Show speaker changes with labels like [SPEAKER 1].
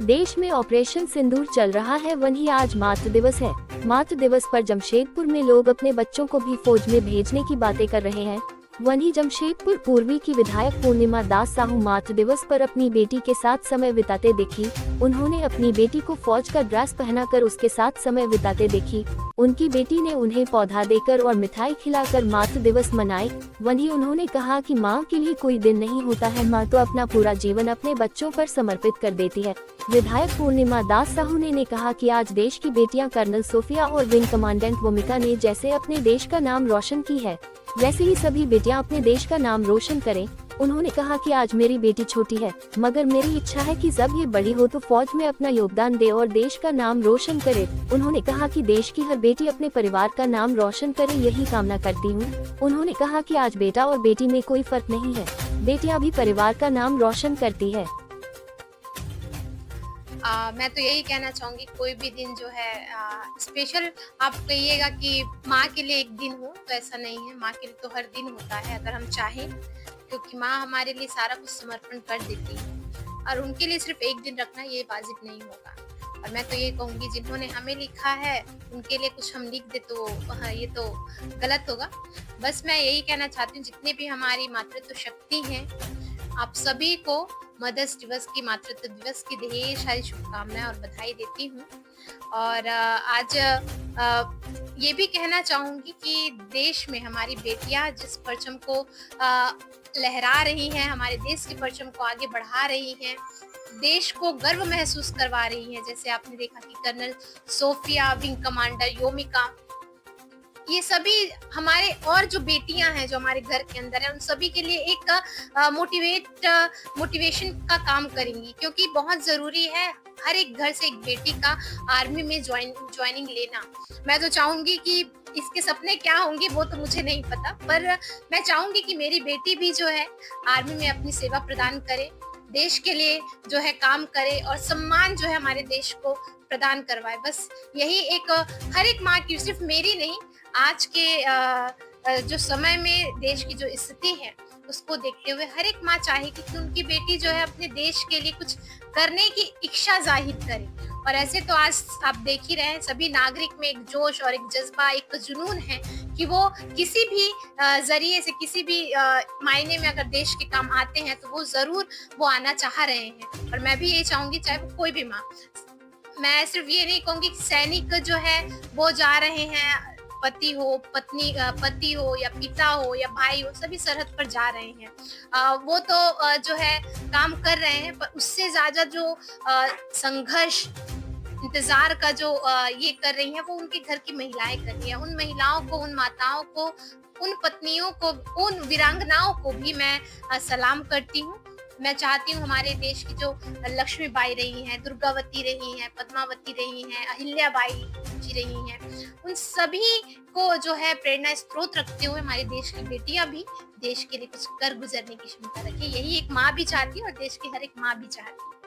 [SPEAKER 1] देश में ऑपरेशन सिंदूर चल रहा है, वहीं आज मातृ दिवस है। मातृ दिवस पर जमशेदपुर में लोग अपने बच्चों को भी फौज में भेजने की बातें कर रहे हैं। वहीं जमशेदपुर पूर्वी की विधायक पूर्णिमा दास साहू मातृ दिवस पर अपनी बेटी के साथ समय बिताते दिखी। उन्होंने अपनी बेटी को फौज का ड्रेस पहनाकर उसके साथ समय बिताते देखी। उनकी बेटी ने उन्हें पौधा देकर और मिठाई खिलाकर मातृ दिवस मनाए। वहीं उन्होंने कहा कि माँ के लिए कोई दिन नहीं होता है, माँ तो अपना पूरा जीवन अपने बच्चों पर समर्पित कर देती है। विधायक पूर्णिमा दास साहू ने कहा कि आज देश की बेटियां कर्नल सोफिया और विंग कमांडेंट भूमिका ने जैसे अपने देश का नाम रोशन की है, वैसे ही सभी बेटियां अपने देश का नाम रोशन करें। उन्होंने कहा कि आज मेरी बेटी छोटी है, मगर मेरी इच्छा है कि जब ये बड़ी हो तो फौज में अपना योगदान दे और देश का नाम रोशन करे। उन्होंने कहा कि देश की हर बेटी अपने परिवार का नाम रोशन करे, यही कामना करती हूँ। उन्होंने कहा कि आज बेटा और बेटी में कोई फर्क नहीं है, बेटियां भी परिवार का नाम रोशन करती है।
[SPEAKER 2] मैं तो यही कहना चाहूँगी, कोई भी दिन जो है स्पेशल आप कहिएगा कि माँ के लिए एक दिन हो, तो ऐसा नहीं है। माँ के लिए तो हर दिन होता है अगर हम चाहें, क्योंकि माँ हमारे लिए सारा कुछ समर्पण कर देती है और उनके लिए सिर्फ एक दिन रखना ये वाजिब नहीं होगा। और मैं तो ये कहूँगी, जिन्होंने हमें लिखा है उनके लिए कुछ हम लिख दे तो ये तो गलत होगा। बस मैं यही कहना चाहती हूँ, जितने भी हमारी मातृत्व शक्ति हैं, आप सभी को मदर्स दिवस की, मातृत्व दिवस की ढेर सारी शुभकामनाएं और बधाई देती हूँ। और आज ये भी कहना चाहूँगी कि देश में हमारी बेटियां जिस परचम को लहरा रही हैं, हमारे देश के परचम को आगे बढ़ा रही हैं, देश को गर्व महसूस करवा रही हैं। जैसे आपने देखा कि कर्नल सोफिया, विंग कमांडर योमिका, ये सभी हमारे और जो बेटियां हैं जो हमारे घर के अंदर हैं, उन सभी के लिए एक मोटिवेशन का काम करेंगी, क्योंकि बहुत जरूरी है हर एक घर से एक बेटी का आर्मी में ज्वाइनिंग लेना। मैं तो चाहूंगी कि इसके सपने क्या होंगे वो तो मुझे नहीं पता, पर मैं चाहूंगी कि मेरी बेटी भी जो है आर्मी में अपनी सेवा प्रदान करे, देश के लिए जो है काम करे और सम्मान जो है हमारे देश को प्रदान करवाए। बस यही एक हर एक माँ की, सिर्फ मेरी नहीं, आज के जो समय में देश की जो स्थिति है उसको देखते हुए हर एक माँ चाहेगी कि उनकी बेटी जो है अपने देश के लिए कुछ करने की इच्छा जाहिर करे। और ऐसे तो आज आप देख ही रहे हैं, सभी नागरिक में एक जोश और एक जज्बा, एक जुनून है कि वो किसी भी जरिए से, किसी भी मायने में अगर देश के काम आते हैं तो वो जरूर वो आना चाह रहे हैं। और मैं भी ये चाहूंगी, चाहे वो कोई भी माँ, मैं सिर्फ ये नहीं कहूंगी कि सैनिक जो है वो जा रहे हैं, पति हो, पत्नी, पति हो या पिता हो या भाई हो, सभी सरहद पर जा रहे हैं। वो तो जो है काम कर रहे हैं, पर उससे ज्यादा जो संघर्ष, इंतजार का जो ये कर रही हैं, वो उनके घर की महिलाएं कर रही हैं। उन महिलाओं को, उन माताओं को, उन पत्नियों को, उन वीरांगनाओं को भी मैं सलाम करती हूँ। मैं चाहती हूँ हमारे देश की जो लक्ष्मीबाई रही हैं, दुर्गावती रही हैं, पद्मावती रही हैं, अहिल्याबाई जी रही हैं, उन सभी को जो है प्रेरणा स्रोत रखते हुए हमारे देश की बेटियां भी देश के लिए कुछ कर गुजरने की क्षमता रखें। यही एक माँ भी चाहती है और देश की हर एक माँ भी चाहती है।